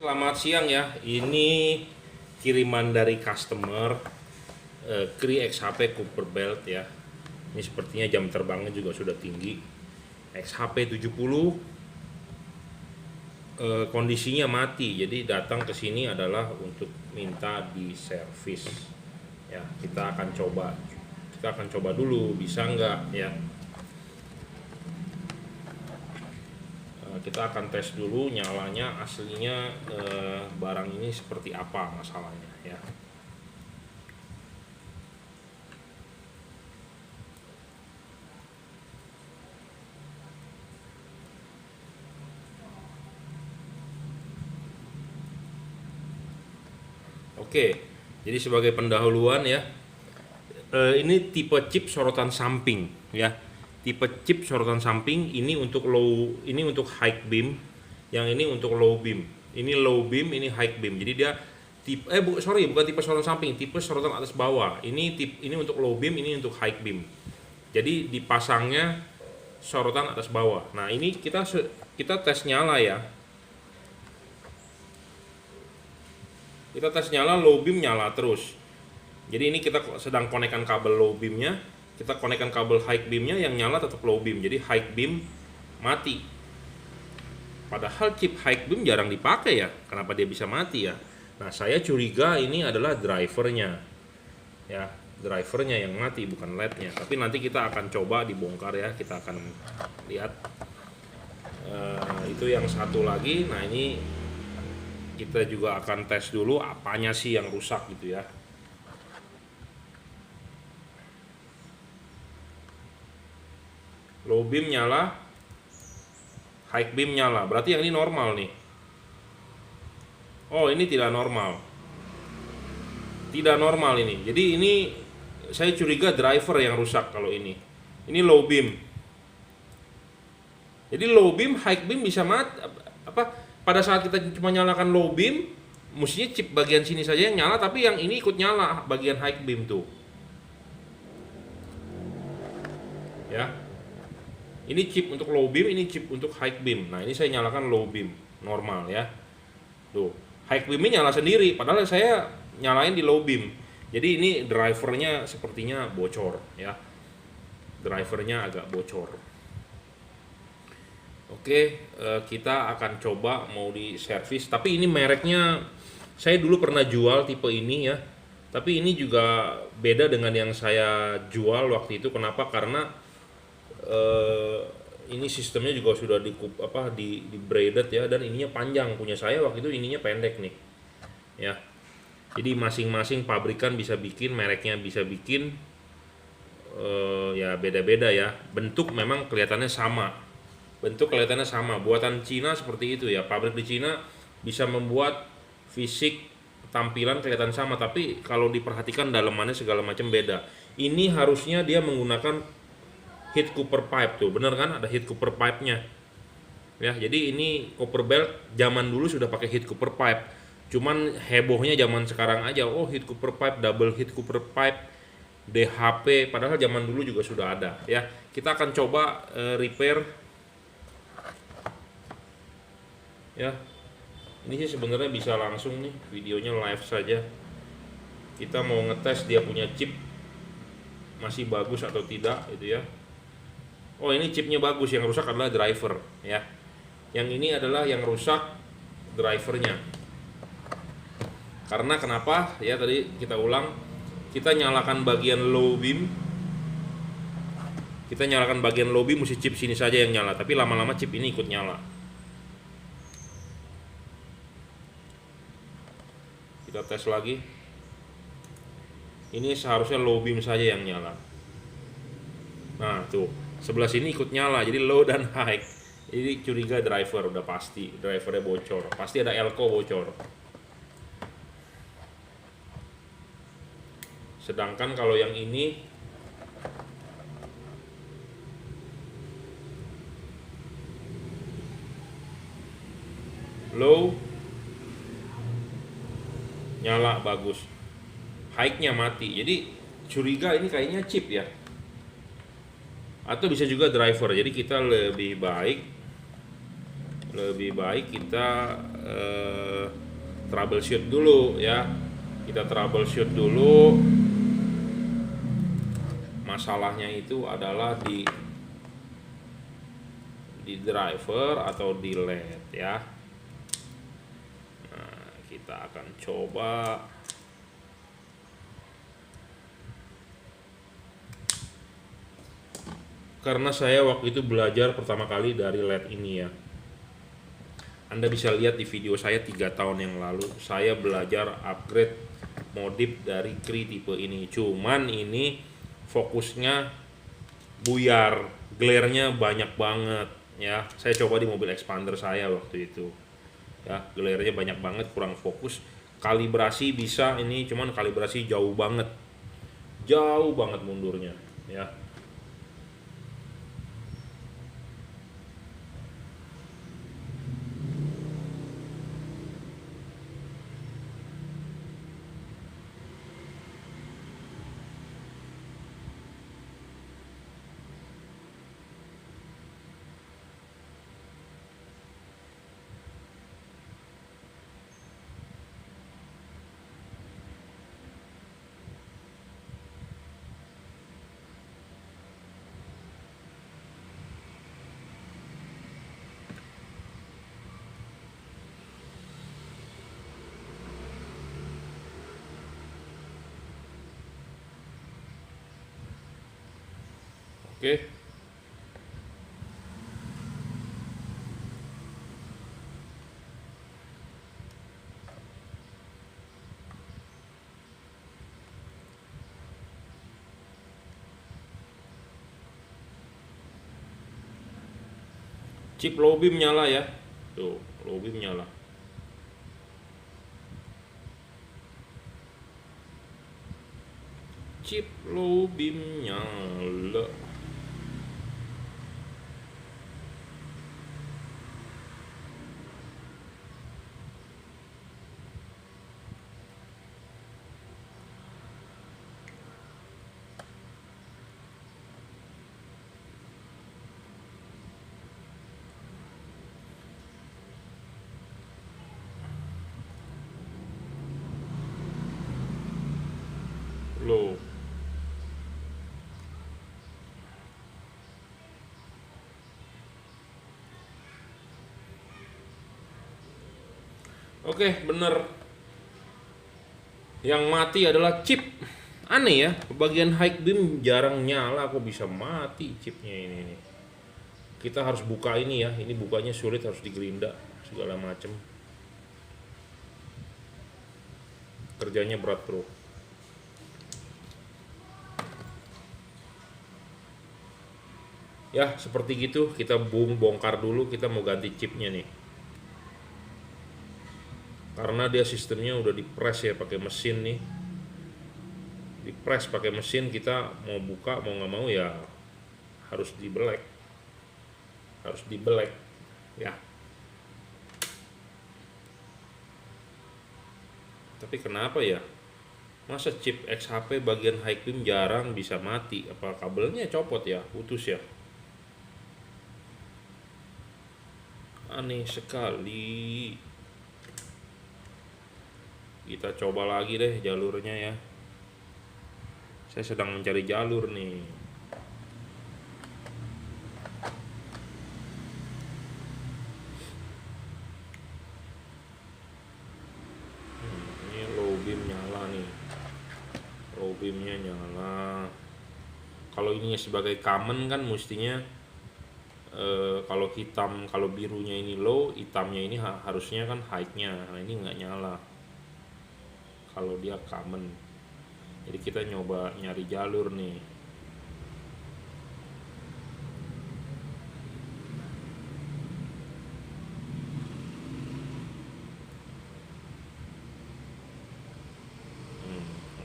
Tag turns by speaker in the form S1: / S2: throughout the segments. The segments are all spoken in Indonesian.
S1: Selamat siang ya, ini kiriman dari customer Cree XHP Cooper Belt ya. Ini sepertinya jam terbangnya juga sudah tinggi. XHP 70 kondisinya mati, jadi datang ke sini adalah untuk minta di servis. Ya, kita akan coba dulu bisa nggak ya. Kita akan tes dulu nyalanya aslinya barang ini seperti apa masalahnya ya. Oke, jadi sebagai pendahuluan ya, ini tipe chip sorotan samping ya. Tipe chip sorotan samping ini untuk ini untuk high beam, yang ini untuk low beam. Ini low beam, ini high beam. Jadi dia bukan tipe sorotan samping, tipe sorotan atas bawah. Ini untuk low beam, ini untuk high beam. Jadi dipasangnya sorotan atas bawah. Nah, ini kita tes nyala ya. Kita tes nyala, low beam nyala terus. Jadi ini kita sedang konekkan kabel low beamnya, kita konekkan kabel high beamnya, yang nyala tetap low beam. Jadi high beam mati. Padahal chip high beam jarang dipakai ya. Kenapa dia bisa mati ya? Nah, saya curiga ini adalah drivernya. Ya, drivernya yang mati bukan LED-nya. Tapi nanti kita akan coba dibongkar ya. Kita akan lihat. Itu yang satu lagi. Nah, ini kita juga akan tes dulu apanya sih yang rusak gitu ya. Low beam nyala, high beam nyala, berarti yang ini normal nih. Oh, ini tidak normal. Tidak normal ini. Jadi ini saya curiga driver yang rusak kalau ini. Ini low beam. Jadi low beam, high beam bisa mati pada saat kita cuma nyalakan low beam, mestinya chip bagian sini saja yang nyala, tapi yang ini ikut nyala bagian high beam tuh. Ya. Ini chip untuk low beam, ini chip untuk high beam. Nah, ini saya nyalakan low beam normal ya. Tuh, high beamnya nyala sendiri, padahal saya nyalain di low beam. Jadi ini drivernya sepertinya bocor ya. Drivernya agak bocor. Oke, kita akan coba mau di servis. Tapi ini mereknya saya dulu pernah jual tipe ini ya. Tapi ini juga beda dengan yang saya jual waktu itu. Kenapa? Karena ini sistemnya juga sudah di braided ya, dan ininya panjang. Punya saya waktu itu ininya pendek nih ya. Jadi masing-masing pabrikan bisa bikin, mereknya bisa bikin, ya beda-beda ya. Bentuk memang kelihatannya sama, buatan Cina seperti itu ya. Pabrik di Cina bisa membuat fisik tampilan kelihatan sama, tapi kalau diperhatikan dalemannya segala macam beda. Ini harusnya dia menggunakan heat cooper pipe tuh, bener kan? Ada heat cooper pipe-nya. Ya, jadi ini cooper belt zaman dulu sudah pakai heat cooper pipe. Cuman hebohnya zaman sekarang aja. Oh, heat cooper pipe, double heat cooper pipe, DHP, padahal zaman dulu juga sudah ada ya. Kita akan coba repair ya. Ini sih sebenarnya bisa langsung nih, videonya live saja. Kita mau ngetes dia punya chip masih bagus atau tidak gitu ya. Oh, ini chipnya bagus, yang rusak adalah driver ya. Yang ini adalah yang rusak drivernya. Karena kenapa? Ya tadi kita ulang, kita nyalakan bagian low beam. Kita nyalakan bagian low beam, mesti chip sini saja yang nyala, tapi lama-lama chip ini ikut nyala. Kita tes lagi. Ini seharusnya low beam saja yang nyala. Nah, tuh. Sebelah sini ikut nyala, jadi low dan high. Jadi curiga driver, udah pasti drivernya bocor, pasti ada elko bocor. Sedangkan kalau yang ini low nyala bagus, high-nya mati. Jadi curiga ini kayaknya chip ya, atau bisa juga driver. Jadi kita lebih baik kita troubleshoot dulu ya. Kita troubleshoot dulu. Masalahnya itu adalah di driver atau di LED ya. Nah, kita akan coba. Karena saya waktu itu belajar pertama kali dari LED ini ya. Anda bisa lihat di video saya 3 tahun yang lalu, saya belajar upgrade modif dari Cree tipe ini. Cuman ini fokusnya buyar, glare-nya banyak banget ya. Saya coba di mobil expander saya waktu itu. Ya, glare-nya banyak banget, kurang fokus. Kalibrasi bisa ini, cuman kalibrasi jauh banget. Jauh banget mundurnya ya. Oke. Chip low beam nyala ya. Tuh, low beam nyala. Chip low beam nyala. Low. Oke, bener. Yang mati adalah chip. Aneh ya, bagian high beam jarang nyala, kok bisa mati chipnya ini nih. Kita harus buka ini ya, ini bukanya sulit, harus digerinda segala macem. Kerjanya berat bro. Ya seperti gitu, kita bongkar dulu, kita mau ganti chipnya nih. Karena dia sistemnya udah dipres ya pakai mesin nih. Dipres pakai mesin, kita mau buka mau nggak mau ya harus dibelek. Harus dibelek ya. Tapi kenapa ya? Masa chip XHP bagian high beam jarang bisa mati? Apa kabelnya copot ya? Putus ya? Aneh sekali. Kita coba lagi deh jalurnya ya. Saya sedang mencari jalur nih. Ini low beam nyala nih. Low beamnya nyala. Kalau ininya sebagai common kan mestinya kalau hitam, kalau birunya ini low, hitamnya ini harusnya kan high-nya. Nah ini nggak nyala. Kalau dia common. Jadi kita nyoba nyari jalur nih.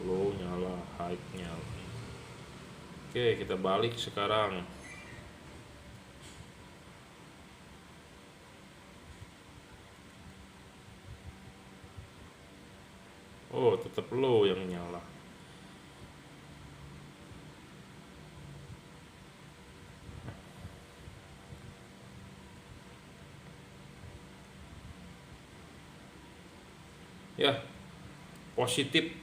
S1: Low nyala, high nyala. Oke, kita balik sekarang. Oh, tetap low yang nyala. ya, positif.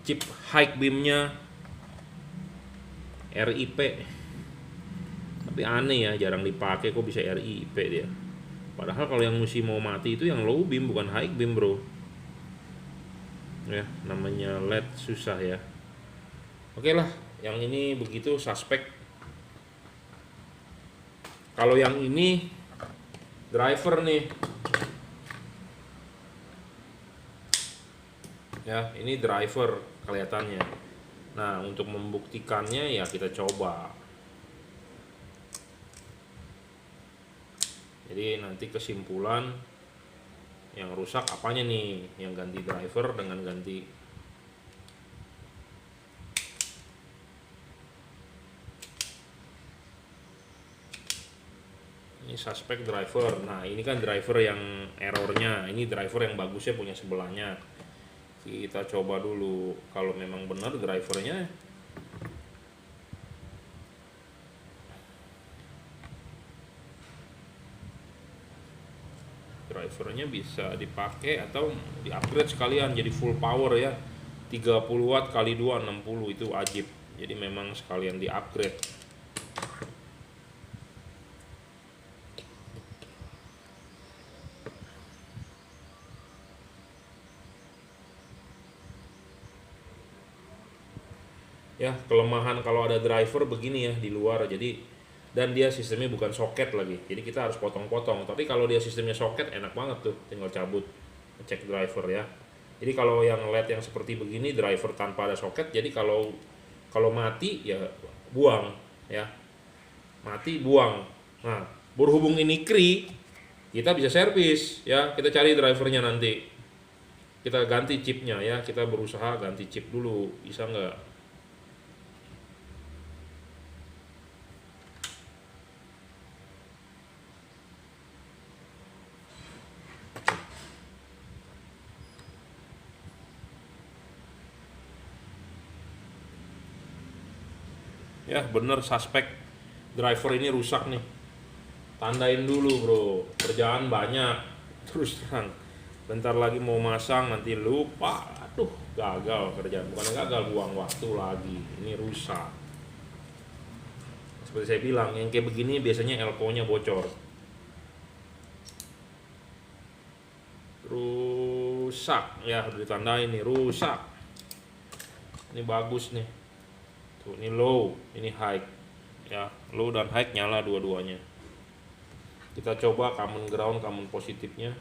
S1: Chip high beamnya RIP, tapi aneh ya, jarang dipakai kok bisa RIP dia. Padahal kalau yang mesti mau mati itu yang low beam bukan high beam bro. Ya namanya LED susah ya. Oke lah, yang ini begitu suspek. Kalau yang ini driver nih, ya ini driver kelihatannya. Nah untuk membuktikannya ya kita coba. Jadi nanti kesimpulan yang rusak apanya nih, yang ganti driver dengan ganti ini suspek driver. Nah ini kan driver yang errornya, ini driver yang bagusnya punya sebelahnya. Kita coba dulu kalau memang benar drivernya. Drivernya bisa dipakai atau di-upgrade sekalian jadi full power ya. 30 watt kali 2 60 itu wajib. Jadi memang sekalian di-upgrade. Ya, kelemahan kalau ada driver begini ya di luar. Jadi dan dia sistemnya bukan soket lagi, jadi kita harus potong-potong. Tapi kalau dia sistemnya soket enak banget tuh, tinggal cabut, cek driver ya. Jadi kalau yang LED yang seperti begini driver tanpa ada soket, jadi kalau mati ya buang ya, mati buang. Nah berhubung ini kri, kita bisa servis ya, kita cari drivernya nanti, kita ganti chipnya ya, kita berusaha ganti chip dulu, bisa nggak? Ya bener suspek, driver ini rusak nih, tandain dulu bro, kerjaan banyak. Terus terang bentar lagi mau masang nanti lupa, aduh gagal kerjaan, bukan gagal, buang waktu lagi, ini rusak. Seperti saya bilang yang kayak begini biasanya elko nya bocor, rusak ya, udah ditandain nih rusak. Ini bagus nih tuh, ini low, ini high ya, low dan high nyala dua-duanya. Kita coba common ground, common positifnya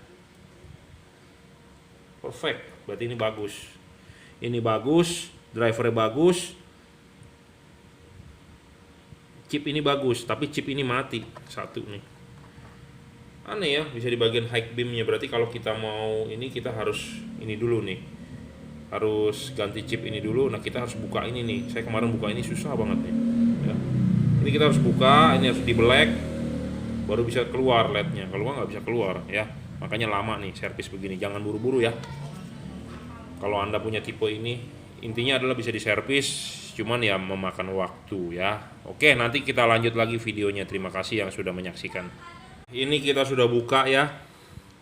S1: perfect, berarti ini bagus, ini bagus, drivernya bagus, chip ini bagus, tapi chip ini mati satu nih, aneh ya, bisa di bagian high beamnya. Berarti kalau kita mau ini kita harus ini dulu nih, harus ganti chip ini dulu. Nah kita harus buka ini nih, saya kemarin buka ini susah banget nih ya. Ini kita harus buka, ini harus di black baru bisa keluar LED-nya, kalau nggak bisa keluar ya. Makanya lama nih servis begini, jangan buru-buru ya kalau anda punya tipe ini. Intinya adalah bisa diservis, cuman ya memakan waktu ya. Oke, nanti kita lanjut lagi videonya. Terima kasih yang sudah menyaksikan. Ini kita sudah buka ya,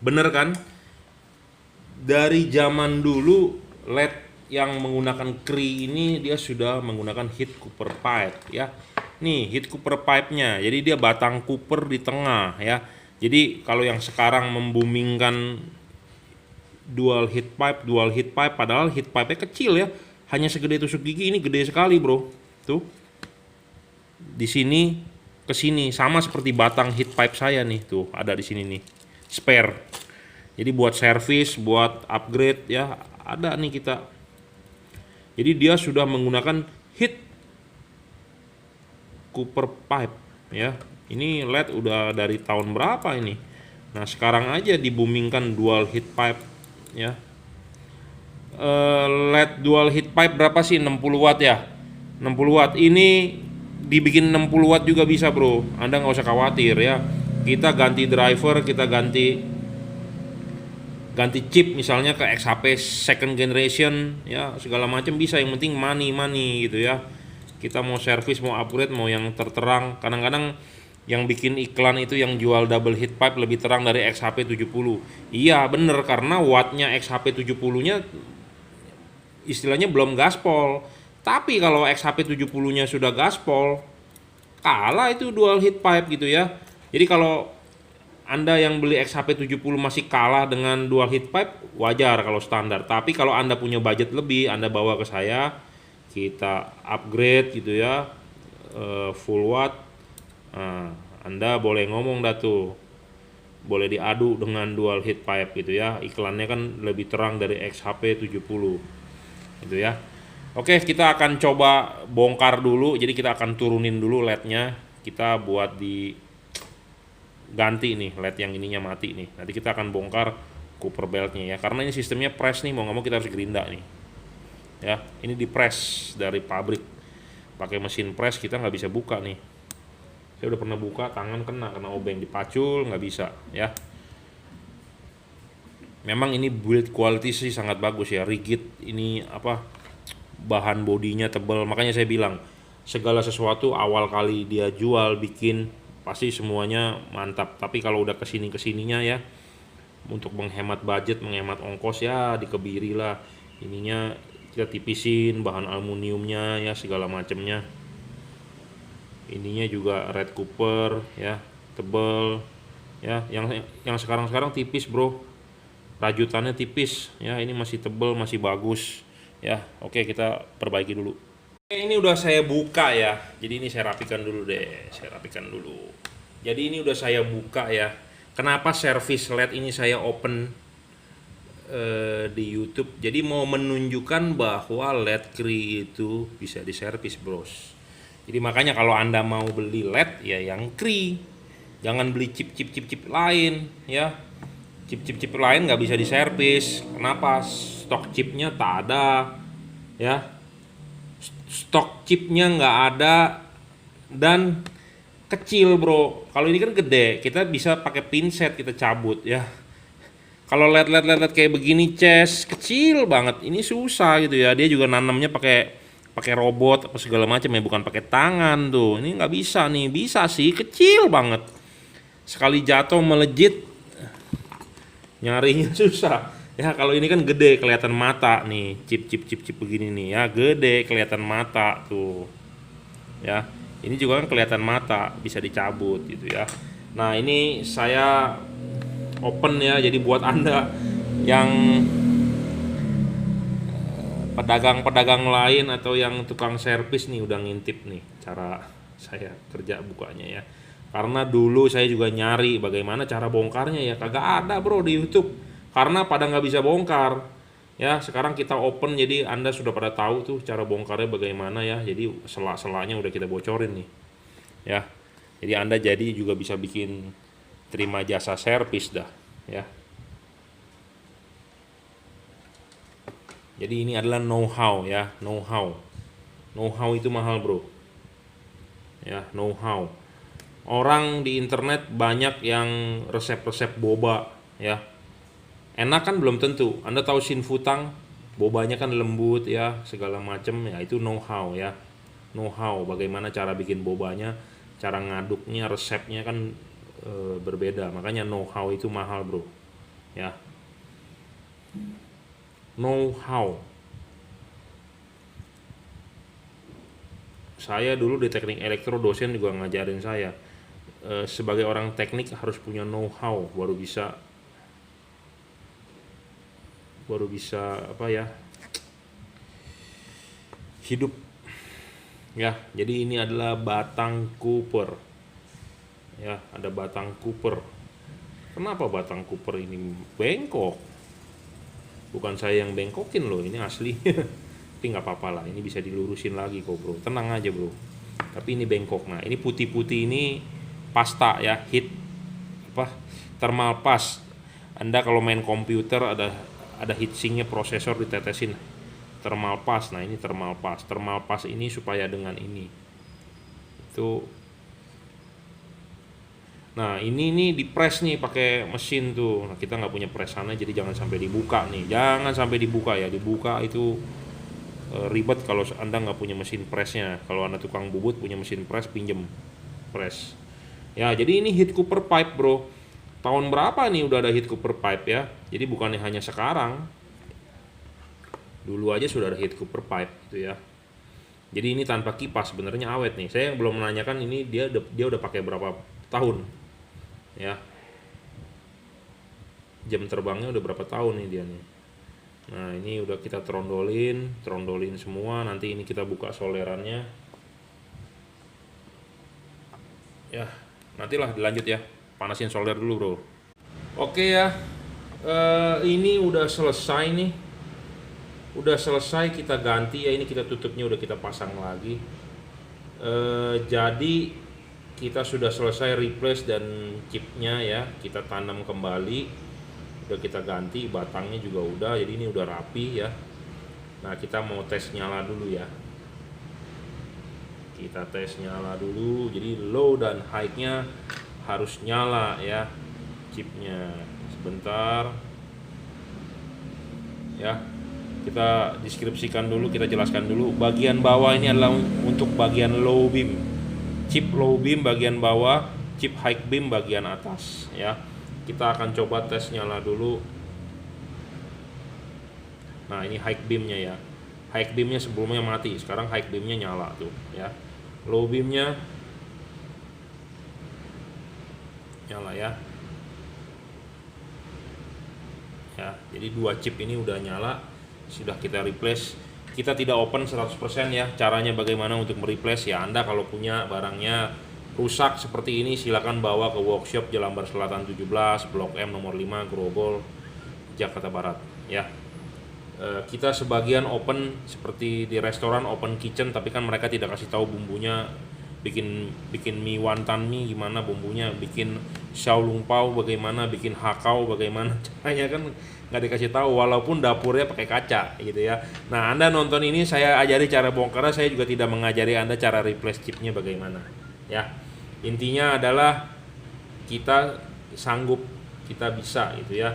S1: bener kan, dari zaman dulu LED yang menggunakan kri ini dia sudah menggunakan heat cooper pipe ya. Nih heat cooper pipe-nya, jadi dia batang cooper di tengah ya. Jadi kalau yang sekarang membumingkan dual heat pipe, padahal heat pipe-nya kecil ya, hanya segede tusuk gigi, ini gede sekali bro. Tuh di sini ke sini sama seperti batang heat pipe saya nih, tuh ada di sini nih spare. Jadi buat servis, buat upgrade ya ada nih kita. Jadi dia sudah menggunakan heat cooper pipe ya. Ini LED udah dari tahun berapa ini? Nah sekarang aja dibumingkan dual heat pipe ya. LED dual heat pipe berapa sih? 60 watt ya, 60 watt. Ini dibikin 60 watt juga bisa bro, anda nggak usah khawatir ya. Kita ganti driver, kita ganti chip misalnya ke XHP second generation ya, segala macam bisa, yang penting money gitu ya. Kita mau servis, mau upgrade, mau yang terterang, kadang-kadang yang bikin iklan itu yang jual double heat pipe lebih terang dari XHP 70. Iya bener, karena wattnya XHP 70-nya istilahnya belum gaspol. Tapi kalau XHP 70-nya sudah gaspol, kalah itu dual heat pipe gitu ya. Jadi kalau Anda yang beli XHP 70 masih kalah dengan dual heat pipe, wajar kalau standar. Tapi kalau Anda punya budget lebih, Anda bawa ke saya, kita upgrade gitu ya, full watt. Nah, Anda boleh ngomong dah tuh, boleh diadu dengan dual heat pipe gitu ya. Iklannya kan lebih terang dari XHP 70 gitu ya. Oke, kita akan coba bongkar dulu. Jadi kita akan turunin dulu LED-nya. Kita buat di ganti nih LED yang ininya mati nih. Nanti kita akan bongkar Cooper beltnya ya. Karena ini sistemnya press nih, mau nggak mau kita harus gerinda nih. Ya, ini di press dari pabrik. Pakai mesin press kita nggak bisa buka nih. Saya udah pernah buka, tangan kena obeng, dipacul nggak bisa ya. Memang ini build quality sih sangat bagus ya, rigid, ini apa, bahan bodinya tebal. Makanya saya bilang segala sesuatu awal kali dia jual bikin pasti semuanya mantap. Tapi kalau udah kesininya ya, untuk menghemat budget, menghemat ongkos ya dikebiri lah. Ininya kita tipisin bahan aluminiumnya ya, segala macamnya. Ininya juga red cooper ya, tebel ya. Yang sekarang tipis bro, rajutannya tipis ya. Ini masih tebel, masih bagus ya. Oke, kita perbaiki dulu. Ini udah saya buka ya, jadi ini saya rapikan dulu deh, jadi ini udah saya buka ya. Kenapa service LED ini saya open di YouTube? Jadi mau menunjukkan bahwa LED Cree itu bisa diservis bros. Jadi makanya kalau Anda mau beli LED ya yang Cree, jangan beli chip lain ya. Chip lain nggak bisa diservis. Kenapa? Stok chipnya tak ada ya. Stok chipnya nggak ada dan kecil bro. Kalau ini kan gede, kita bisa pakai pinset kita cabut ya. Kalau LED kayak begini kecil banget, ini susah gitu ya. Dia juga nanamnya pakai robot apa segala macam ya, bukan pakai tangan tuh. Ini nggak bisa nih, bisa sih kecil banget. Sekali jatuh melejit, nyarinya susah. Ya kalau ini kan gede, kelihatan mata nih, chip begini nih ya, gede kelihatan mata tuh. Ya, ini juga kan kelihatan mata, bisa dicabut gitu ya. Nah, ini saya open ya, jadi buat Anda yang pedagang lain atau yang tukang servis nih udah ngintip nih cara saya kerja bukanya ya. Karena dulu saya juga nyari bagaimana cara bongkarnya ya, kagak ada bro di YouTube. Karena pada nggak bisa bongkar ya. Sekarang kita open, jadi Anda sudah pada tahu tuh cara bongkarnya bagaimana ya. Jadi sela-selanya udah kita bocorin nih ya. Jadi Anda jadi juga bisa bikin terima jasa servis dah ya. Jadi ini adalah know-how ya, know-how itu mahal bro ya. Know-how, orang di internet banyak yang resep-resep boba ya. Enak kan belum tentu. Anda tahu Shinfutang, bobanya kan lembut ya, segala macam ya. Itu know-how ya. Know-how bagaimana cara bikin bobanya, cara ngaduknya, resepnya kan berbeda. Makanya know-how itu mahal bro ya. Know-how. Saya dulu di teknik elektro, dosen juga ngajarin saya, sebagai orang teknik harus punya know-how baru bisa apa ya, hidup ya. Jadi ini adalah batang Cooper ya, ada batang Cooper. Kenapa batang Cooper ini bengkok? Bukan saya yang bengkokin loh, ini asli. Tapi nggak apa-apa lah, ini bisa dilurusin lagi kok bro, tenang aja bro. Tapi ini bengkok. Nah ini putih-putih ini pasta ya, thermal paste. Anda kalau main komputer ada heatsinknya, prosesor ditetesin thermal paste. Nah ini thermal paste ini supaya dengan ini itu. Nah ini nih di press nih pakai mesin tuh. Nah kita nggak punya press sana, jadi jangan sampai dibuka nih, jangan sampai dibuka ya. Dibuka itu ribet kalau Anda nggak punya mesin pressnya. Kalau Anda tukang bubut punya mesin press, pinjem press Ya, jadi ini heat cooper pipe, bro. Tahun berapa nih udah ada heat cooper pipe ya? Jadi bukannya hanya sekarang. Dulu aja sudah ada heat cooper pipe gitu ya. Jadi ini tanpa kipas sebenarnya awet nih. Saya yang belum menanyakan ini dia udah pakai berapa tahun ya. Jam terbangnya udah berapa tahun nih dia nih. Nah, ini udah kita trondolin semua. Nanti ini kita buka solderannya. Ya, nantilah dilanjut ya. Panasin solder dulu, bro. Oke ya. Ini udah selesai nih. Udah selesai kita ganti ya. Ini kita tutupnya udah kita pasang lagi. Jadi kita sudah selesai replace dan chipnya ya. Kita tanam kembali. Udah kita ganti, batangnya juga udah, jadi ini udah rapi ya. Nah, kita mau tes nyala dulu ya. Kita tes nyala dulu, jadi low dan high-nya harus nyala ya chipnya. Sebentar ya, kita deskripsikan dulu, kita jelaskan dulu. Bagian bawah ini adalah untuk bagian low beam, chip low beam bagian bawah, chip high beam bagian atas ya. Kita akan coba tes nyala dulu. Nah, ini high beamnya ya. High beamnya sebelumnya mati, sekarang high beamnya nyala tuh ya. Low beamnya nyala ya. Ya, jadi dua chip ini udah nyala, sudah kita replace. Kita tidak open 100% ya. Caranya bagaimana untuk mereplace ya, Anda kalau punya barangnya rusak seperti ini silakan bawa ke workshop Jelambar Selatan 17, Blok M nomor 5, Grogol, Jakarta Barat ya. Kita sebagian open seperti di restoran open kitchen, tapi kan mereka tidak kasih tahu bumbunya. Bikin mie wonton mie gimana bumbunya, bikin xiao long pao bagaimana, bikin hakau bagaimana caranya kan nggak dikasih tahu, walaupun dapurnya pakai kaca gitu ya. Nah, Anda nonton ini saya ajari cara bongkar, saya juga tidak mengajari Anda cara replace chipnya bagaimana ya. Intinya adalah kita sanggup, kita bisa gitu ya.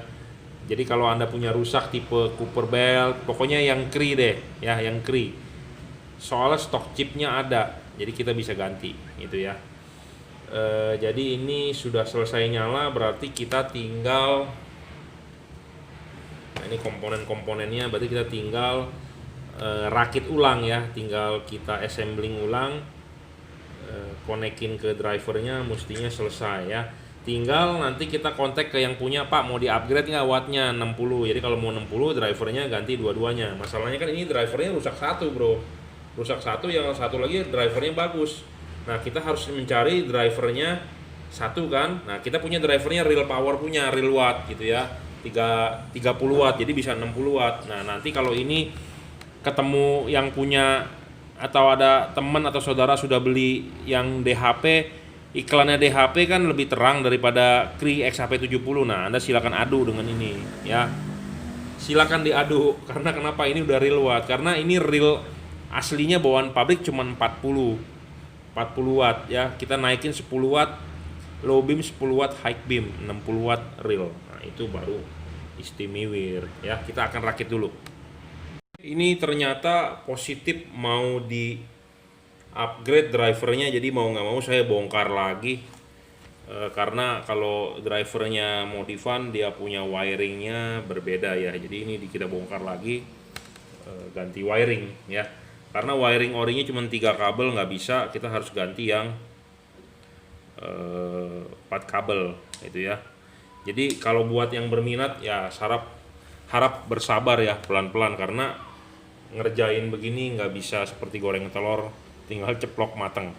S1: Jadi kalau Anda punya rusak tipe Cooper belt, pokoknya yang Cree deh ya, yang Cree. Soalnya stok chipnya ada, jadi kita bisa ganti gitu ya. Jadi ini sudah selesai nyala, berarti kita tinggal, nah ini komponen-komponennya, berarti kita tinggal rakit ulang ya, tinggal kita assembling ulang. Konekin ke drivernya mestinya selesai ya. Tinggal nanti kita kontak ke yang punya, Pak mau di upgrade nggak wattnya 60. Jadi kalau mau 60 drivernya ganti dua-duanya. Masalahnya kan ini drivernya rusak satu, bro. Rusak satu, yang satu lagi drivernya bagus. Nah, kita harus mencari drivernya satu kan. Nah, kita punya drivernya real power, punya real watt gitu ya, 30 watt, jadi bisa 60 watt. Nah, nanti kalau ini ketemu yang punya atau ada teman atau saudara sudah beli yang DHP, iklannya DHP kan lebih terang daripada Cree XHP70. Nah, Anda silakan adu dengan ini ya. Silakan diadu, karena kenapa? Ini udah real watt. Karena ini real aslinya bawaan pabrik cuma 40 watt ya. Kita naikin 10 watt low beam, 10 watt high beam, 60 watt real. Nah, itu baru istimewa ya. Kita akan rakit dulu. Ini ternyata positif mau di upgrade drivernya, jadi mau nggak mau saya bongkar lagi. Karena kalau drivernya modifan dia punya wiringnya berbeda ya, jadi ini kita bongkar lagi, ganti wiring ya. Karena wiring orinya cuma 3 kabel, nggak bisa, kita harus ganti yang 4 kabel itu ya. Jadi kalau buat yang berminat ya harap bersabar ya, pelan-pelan, karena ngerjain begini nggak bisa seperti goreng telur tinggal ceplok mateng.